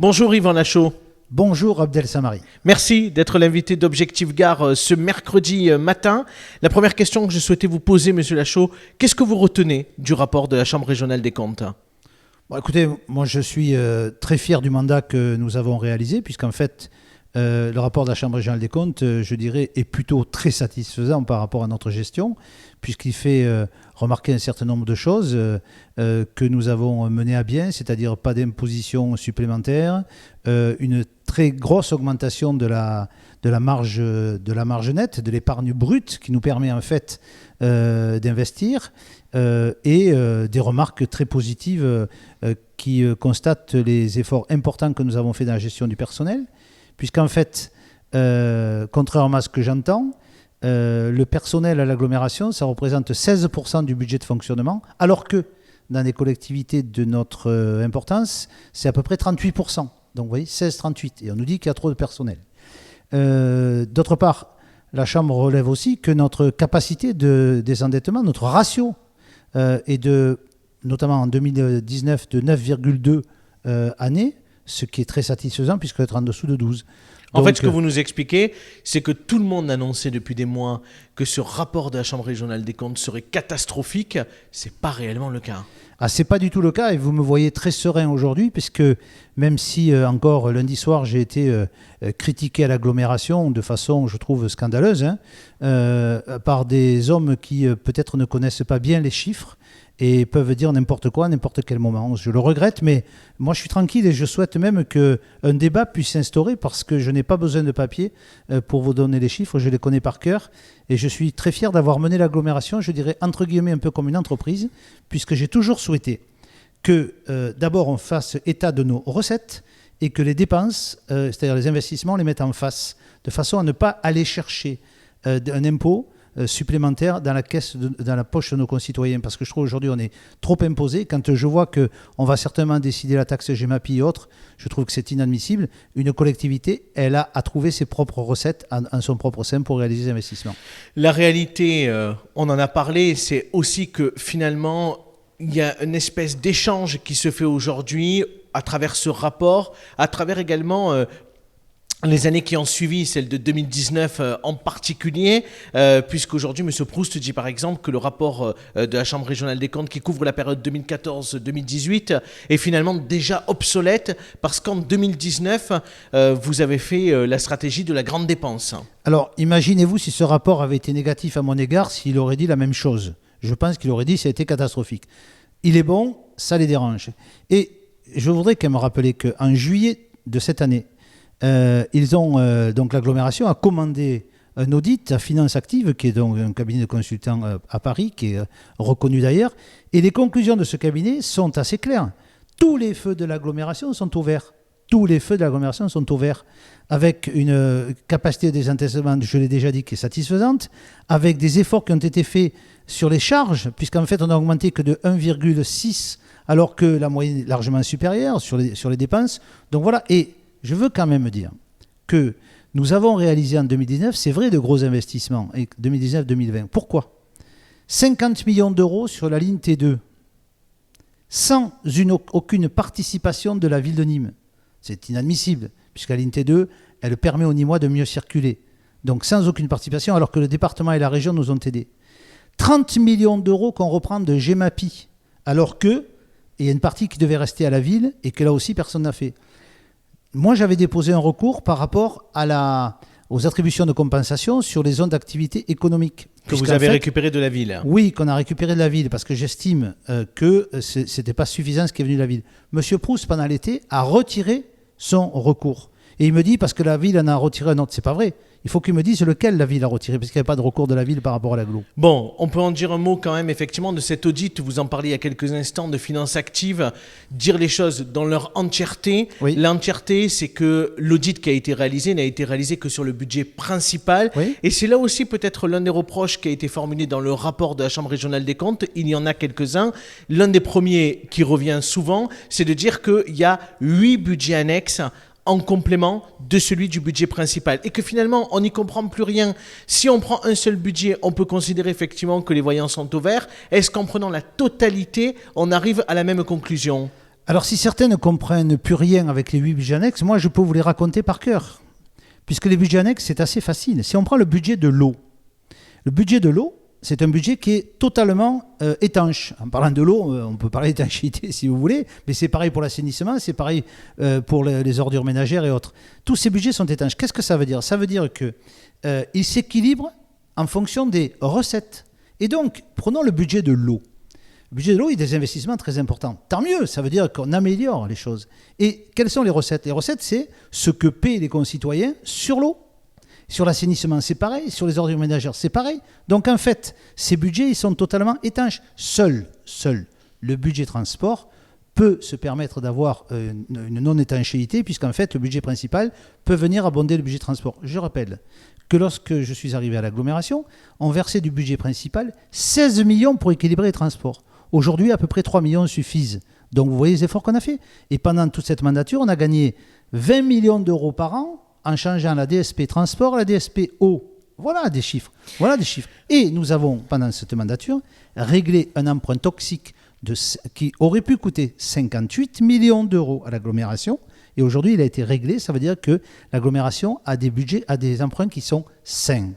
Bonjour Yvan Lachaud. Bonjour Abdel Samari. Merci d'être l'invité d'Objectif Gare ce mercredi matin. La première question que je souhaitais vous poser, Monsieur Lachaud, qu'est-ce que vous retenez du rapport de la Chambre régionale des comptes ? Bon, écoutez, moi je suis très fier du mandat que nous avons réalisé, puisqu'en fait, le rapport de la Chambre régionale des comptes, je dirais, est plutôt très satisfaisant par rapport à notre gestion, puisqu'il fait remarquer un certain nombre de choses que nous avons menées à bien, c'est-à-dire pas d'imposition supplémentaire, une très grosse augmentation de la marge nette, de l'épargne brute, qui nous permet en fait d'investir, et des remarques très positives qui constatent les efforts importants que nous avons faits dans la gestion du personnel, puisqu'en fait, contrairement à ce que j'entends, le personnel à l'agglomération, ça représente 16% du budget de fonctionnement, alors que dans les collectivités de notre importance, c'est à peu près 38%. Donc vous voyez, 16-38, et on nous dit qu'il y a trop de personnel. D'autre part, la Chambre relève aussi que notre capacité de désendettement, notre ratio, est notamment en 2019, de 9,2 années, ce qui est très satisfaisant puisqu'on est en dessous de 12. En fait, ce que vous nous expliquez, c'est que tout le monde annonçait depuis des mois que ce rapport de la Chambre régionale des comptes serait catastrophique. Ce n'est pas réellement le cas. Ah, ce n'est pas du tout le cas, et vous me voyez très serein aujourd'hui, puisque même si encore lundi soir j'ai été critiqué à l'agglomération de façon, je trouve, scandaleuse, par des hommes qui peut-être ne connaissent pas bien les chiffres et peuvent dire n'importe quoi à n'importe quel moment. Je le regrette, mais moi je suis tranquille et je souhaite même qu'un débat puisse s'instaurer, parce que je n'ai pas besoin de papier pour vous donner les chiffres, je les connais par cœur, et je suis très fier d'avoir mené l'agglomération, je dirais entre guillemets un peu comme une entreprise, puisque j'ai toujours souhaité que d'abord on fasse état de nos recettes et que les dépenses, c'est-à-dire les investissements, on les mette en face, de façon à ne pas aller chercher un impôt supplémentaire dans la poche de nos concitoyens, parce que je trouve aujourd'hui on est trop imposé. Quand je vois qu'on va certainement décider la taxe Gemapi et autres, je trouve que c'est inadmissible. Une collectivité, elle a à trouver ses propres recettes en son propre sein pour réaliser des investissements. La réalité, on en a parlé, c'est aussi que finalement il y a une espèce d'échange qui se fait aujourd'hui à travers ce rapport, à travers également les années qui ont suivi, celle de 2019 en particulier, puisqu'aujourd'hui, M. Proust dit par exemple que le rapport de la Chambre régionale des comptes qui couvre la période 2014-2018 est finalement déjà obsolète, parce qu'en 2019, vous avez fait la stratégie de la grande dépense. Alors, imaginez-vous si ce rapport avait été négatif à mon égard, s'il aurait dit la même chose. Je pense qu'il aurait dit que ça a été catastrophique. Il est bon, ça les dérange. Et je voudrais quand même rappeler qu'en juillet de cette année, donc l'agglomération a commandé un audit à Finance Active, qui est donc un cabinet de consultants à Paris, qui est reconnu d'ailleurs, et les conclusions de ce cabinet sont assez claires. Tous les feux de l'agglomération sont ouverts. Tous les feux de l'agglomération sont ouverts, avec une capacité de désendettement, je l'ai déjà dit, qui est satisfaisante, avec des efforts qui ont été faits sur les charges, puisqu'en fait on n'a augmenté que de 1,6, alors que la moyenne est largement supérieure sur les dépenses. Donc voilà, et je veux quand même dire que nous avons réalisé en 2019, c'est vrai, de gros investissements, 2019-2020. Pourquoi ? 50 millions d'euros sur la ligne T2, sans aucune participation de la ville de Nîmes. C'est inadmissible, puisque la ligne T2, elle permet aux Nîmois de mieux circuler. Donc sans aucune participation, alors que le département et la région nous ont aidés. 30 millions d'euros qu'on reprend de Gemapi, alors qu'il y a une partie qui devait rester à la ville et que là aussi personne n'a fait. Moi, j'avais déposé un recours par rapport aux attributions de compensation sur les zones d'activité économique. Que vous avez récupéré de la ville. Oui, qu'on a récupéré de la ville, parce que j'estime que ce n'était pas suffisant ce qui est venu de la ville. Monsieur Proust, pendant l'été, a retiré son recours. Et il me dit, parce que la ville en a retiré un autre, c'est pas vrai. Il faut qu'il me dise lequel la ville a retiré, parce qu'il n'y avait pas de recours de la ville par rapport à l'agglo. Bon, on peut en dire un mot quand même, effectivement, de cet audit, vous en parliez il y a quelques instants, de Finance Active, dire les choses dans leur entièreté. Oui. L'entièreté, c'est que l'audit qui a été réalisé n'a été réalisé que sur le budget principal. Oui. Et c'est là aussi peut-être l'un des reproches qui a été formulé dans le rapport de la Chambre régionale des comptes. Il y en a quelques-uns. L'un des premiers qui revient souvent, c'est de dire qu'il y a 8 budgets annexes en complément de celui du budget principal. Et que finalement, on n'y comprend plus rien. Si on prend un seul budget, on peut considérer effectivement que les voyants sont au vert. Est-ce qu'en prenant la totalité, on arrive à la même conclusion ? Alors si certains ne comprennent plus rien avec les 8 budgets annexes, moi je peux vous les raconter par cœur. Puisque les budgets annexes, c'est assez facile. Si on prend le budget de l'eau, le budget de l'eau, c'est un budget qui est totalement étanche. En parlant de l'eau, on peut parler d'étanchéité si vous voulez, mais c'est pareil pour l'assainissement, c'est pareil pour les ordures ménagères et autres. Tous ces budgets sont étanches. Qu'est-ce que ça veut dire? Ça veut dire qu'ils s'équilibrent en fonction des recettes. Et donc, prenons le budget de l'eau. Le budget de l'eau, il y a des investissements très importants. Tant mieux, ça veut dire qu'on améliore les choses. Et quelles sont les recettes? Les recettes, c'est ce que paient les concitoyens sur l'eau. Sur l'assainissement, c'est pareil. Sur les ordures ménagères, c'est pareil. Donc en fait, ces budgets, ils sont totalement étanches. Seul le budget transport peut se permettre d'avoir une non-étanchéité, puisqu'en fait, le budget principal peut venir abonder le budget transport. Je rappelle que lorsque je suis arrivé à l'agglomération, on versait du budget principal 16 millions pour équilibrer les transports. Aujourd'hui, à peu près 3 millions suffisent. Donc vous voyez les efforts qu'on a fait. Et pendant toute cette mandature, on a gagné 20 millions d'euros par an en changeant la DSP transport, la DSP eau. Voilà des chiffres. Et nous avons, pendant cette mandature, réglé un emprunt toxique qui aurait pu coûter 58 millions d'euros à l'agglomération. Et aujourd'hui, il a été réglé. Ça veut dire que l'agglomération a des budgets, a des emprunts qui sont sains.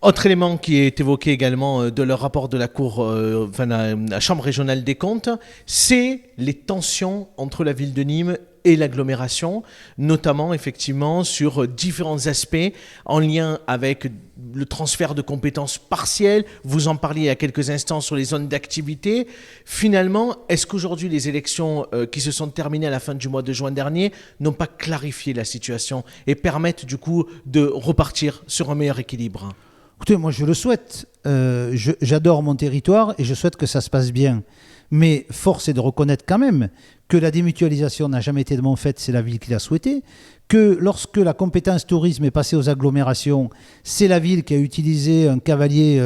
Autre élément qui est évoqué également de leur rapport de la Cour, la Chambre régionale des comptes, c'est les tensions entre la ville de Nîmes et l'agglomération, notamment effectivement sur différents aspects en lien avec le transfert de compétences partielles. Vous en parliez il y a quelques instants sur les zones d'activité. Finalement, est-ce qu'aujourd'hui les élections qui se sont terminées à la fin du mois de juin dernier n'ont pas clarifié la situation et permettent du coup de repartir sur un meilleur équilibre ? Écoutez, moi je le souhaite. J'adore mon territoire et je souhaite que ça se passe bien. Mais force est de reconnaître quand même que la démutualisation n'a jamais été de mon fait, c'est la ville qui l'a souhaité. Que lorsque la compétence tourisme est passée aux agglomérations, c'est la ville qui a utilisé un cavalier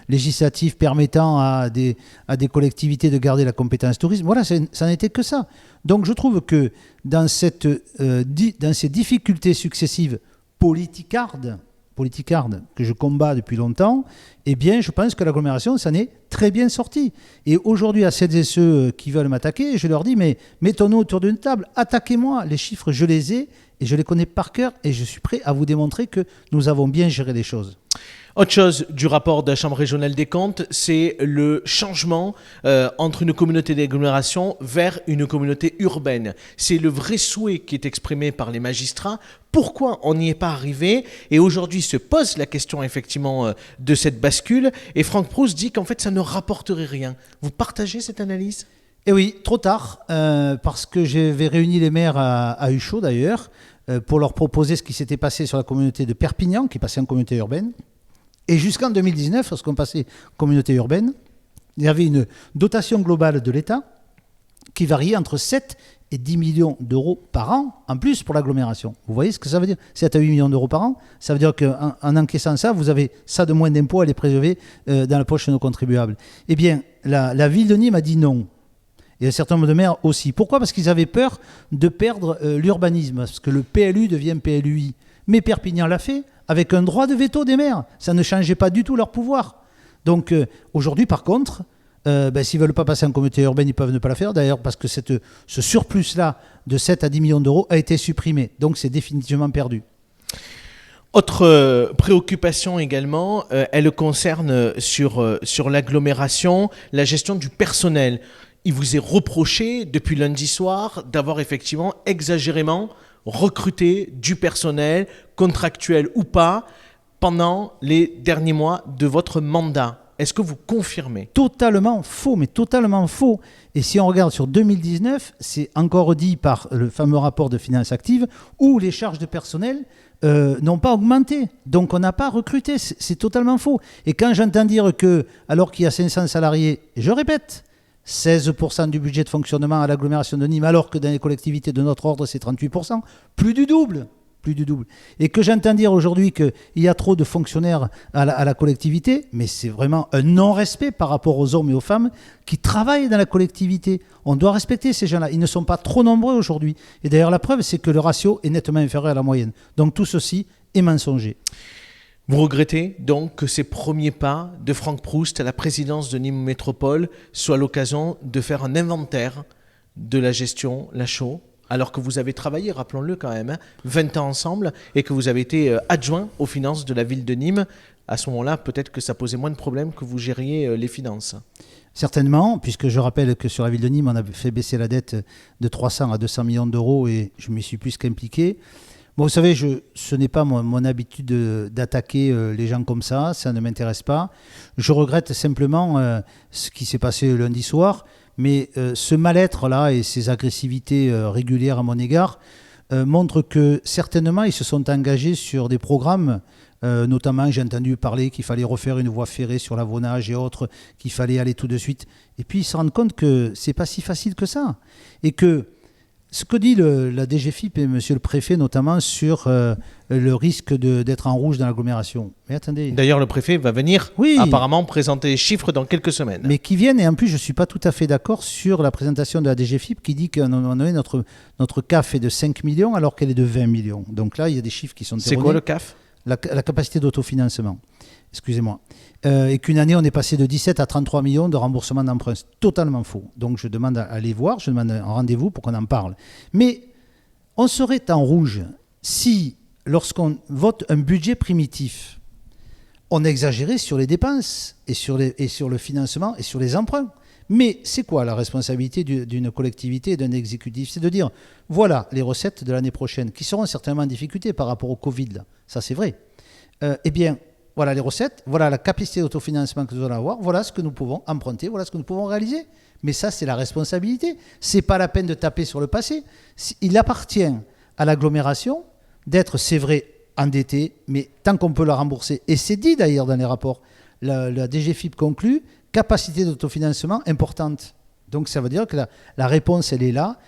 législatif permettant à des collectivités de garder la compétence tourisme. Voilà, ça n'était que ça. Donc je trouve que dans ces difficultés successives politicardes que je combats depuis longtemps, eh bien, je pense que l'agglomération s'en est très bien sortie. Et aujourd'hui, à celles et ceux qui veulent m'attaquer, je leur dis, mais mettons-nous autour d'une table, attaquez-moi, les chiffres, je les ai, et je les connais par cœur, et je suis prêt à vous démontrer que nous avons bien géré les choses. Autre chose du rapport de la Chambre régionale des comptes, c'est le changement entre une communauté d'agglomération vers une communauté urbaine. C'est le vrai souhait qui est exprimé par les magistrats. Pourquoi on n'y est pas arrivé? Et aujourd'hui se pose la question effectivement de cette bascule. Et Franck Proust dit qu'en fait ça ne rapporterait rien. Vous partagez cette analyse? Eh oui, trop tard, parce que j'avais réuni les maires à Huchot d'ailleurs, pour leur proposer ce qui s'était passé sur la communauté de Perpignan, qui passait en communauté urbaine. Et jusqu'en 2019, lorsqu'on passait communauté urbaine, il y avait une dotation globale de l'État qui variait entre 7 et 10 millions d'euros par an, en plus pour l'agglomération. Vous voyez ce que ça veut dire? 7 à 8 millions d'euros par an, ça veut dire qu'en encaissant ça, vous avez ça de moins d'impôts à les prélever dans la poche de nos contribuables. Eh bien, la ville de Nîmes a dit non. Et un certain nombre de maires aussi. Pourquoi? Parce qu'ils avaient peur de perdre l'urbanisme, parce que le PLU devient PLUI. Mais Perpignan l'a fait, avec un droit de veto des maires. Ça ne changeait pas du tout leur pouvoir. Donc aujourd'hui, par contre, s'ils ne veulent pas passer en communauté urbaine, ils peuvent ne pas la faire. D'ailleurs, parce que ce surplus-là de 7 à 10 millions d'euros a été supprimé. Donc c'est définitivement perdu. Autre préoccupation également, elle concerne sur l'agglomération, la gestion du personnel. Il vous est reproché depuis lundi soir d'avoir effectivement exagérément recruté du personnel, contractuel ou pas, pendant les derniers mois de votre mandat. Est-ce que vous confirmez? Totalement faux, mais totalement faux. Et si on regarde sur 2019, c'est encore dit par le fameux rapport de finances actives, où les charges de personnel n'ont pas augmenté. Donc on n'a pas recruté, c'est totalement faux. Et quand j'entends dire que, alors qu'il y a 500 salariés, je répète, 16% du budget de fonctionnement à l'agglomération de Nîmes, alors que dans les collectivités de notre ordre, c'est 38%, plus du double. Et que j'entends dire aujourd'hui qu'il y a trop de fonctionnaires à la collectivité, mais c'est vraiment un non-respect par rapport aux hommes et aux femmes qui travaillent dans la collectivité. On doit respecter ces gens-là. Ils ne sont pas trop nombreux aujourd'hui. Et d'ailleurs, la preuve, c'est que le ratio est nettement inférieur à la moyenne. Donc tout ceci est mensonger. Vous regrettez donc que ces premiers pas de Franck Proust à la présidence de Nîmes Métropole soient l'occasion de faire un inventaire de la gestion Lachaud, alors que vous avez travaillé, rappelons-le quand même, 20 ans ensemble, et que vous avez été adjoint aux finances de la ville de Nîmes. À ce moment-là, peut-être que ça posait moins de problèmes que vous gériez les finances. Certainement, puisque je rappelle que sur la ville de Nîmes, on a fait baisser la dette de 300 à 200 millions d'euros et je m'y suis plus qu'impliqué. Bon, vous savez, ce n'est pas mon habitude d'attaquer les gens comme ça ne m'intéresse pas. Je regrette simplement ce qui s'est passé lundi soir, mais ce mal-être-là et ces agressivités régulières à mon égard montrent que certainement ils se sont engagés sur des programmes. Notamment, j'ai entendu parler qu'il fallait refaire une voie ferrée sur l'Avonage et autres, qu'il fallait aller tout de suite. Et puis, ils se rendent compte que c'est pas si facile que ça. Et que ce que dit la DGFiP et monsieur le préfet, notamment sur le risque d'être en rouge dans l'agglomération. Mais attendez. D'ailleurs, le préfet va venir apparemment présenter les chiffres dans quelques semaines. Mais qui viennent, et en plus, je ne suis pas tout à fait d'accord sur la présentation de la DGFiP qui dit qu'à un moment donné, notre CAF est de 5 millions alors qu'elle est de 20 millions. Donc là, il y a des chiffres qui sont erronés. C'est quoi le CAF ? La capacité d'autofinancement, excusez-moi. Et qu'une année, on est passé de 17 à 33 millions de remboursement d'emprunts. C'est totalement faux. Donc, je demande à aller voir, je demande un rendez-vous pour qu'on en parle. Mais on serait en rouge si, lorsqu'on vote un budget primitif, on exagérait sur les dépenses et sur le financement et sur les emprunts. Mais c'est quoi la responsabilité d'une collectivité et d'un exécutif ? C'est de dire, voilà les recettes de l'année prochaine, qui seront certainement en difficulté par rapport au Covid, là. Ça c'est vrai. Eh bien, voilà les recettes, voilà la capacité d'autofinancement que nous allons avoir, voilà ce que nous pouvons emprunter, voilà ce que nous pouvons réaliser. Mais ça, c'est la responsabilité. C'est pas la peine de taper sur le passé. Il appartient à l'agglomération d'être, c'est vrai, endetté, mais tant qu'on peut la rembourser, et c'est dit d'ailleurs dans les rapports, la DGFiP conclut, capacité d'autofinancement importante. Donc ça veut dire que la réponse, elle est là.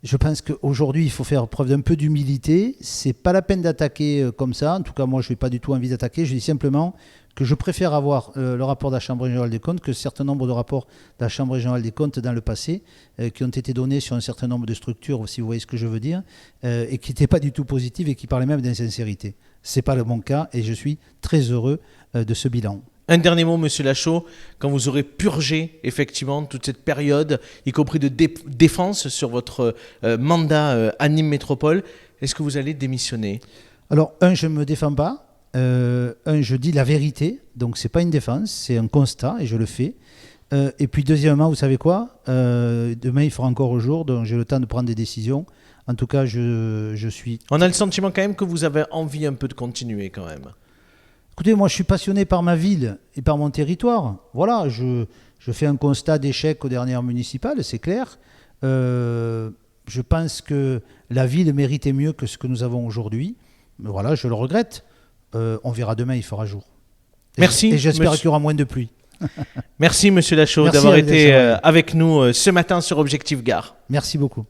Je pense qu'aujourd'hui, il faut faire preuve d'un peu d'humilité. C'est pas la peine d'attaquer comme ça. En tout cas, moi, je n'ai pas du tout envie d'attaquer. Je dis simplement que je préfère avoir le rapport de la Chambre régionale des comptes que un certain nombre de rapports de la Chambre régionale des comptes dans le passé qui ont été donnés sur un certain nombre de structures, si vous voyez ce que je veux dire, et qui n'étaient pas du tout positifs et qui parlaient même d'insincérité. Ce n'est pas mon cas et je suis très heureux de ce bilan. Un dernier mot, monsieur Lachaud, quand vous aurez purgé effectivement toute cette période, y compris de défense sur votre mandat à Nîmes Métropole, est-ce que vous allez démissionner ? Alors, je ne me défends pas. Je dis la vérité, donc c'est pas une défense, c'est un constat et je le fais. Et puis deuxièmement, vous savez quoi ? Demain il fera encore jour, donc j'ai le temps de prendre des décisions. En tout cas, je suis... On a le sentiment quand même que vous avez envie un peu de continuer quand même. Écoutez, moi je suis passionné par ma ville et par mon territoire. Voilà, je fais un constat d'échec aux dernières municipales, c'est clair. Je pense que la ville méritait mieux que ce que nous avons aujourd'hui. Mais voilà, je le regrette. On verra demain, il fera jour. Merci. Et j'espère qu'il y aura moins de pluie. Merci, monsieur Lachaud, d'avoir été avec nous ce matin sur Objectif Gare. Merci beaucoup.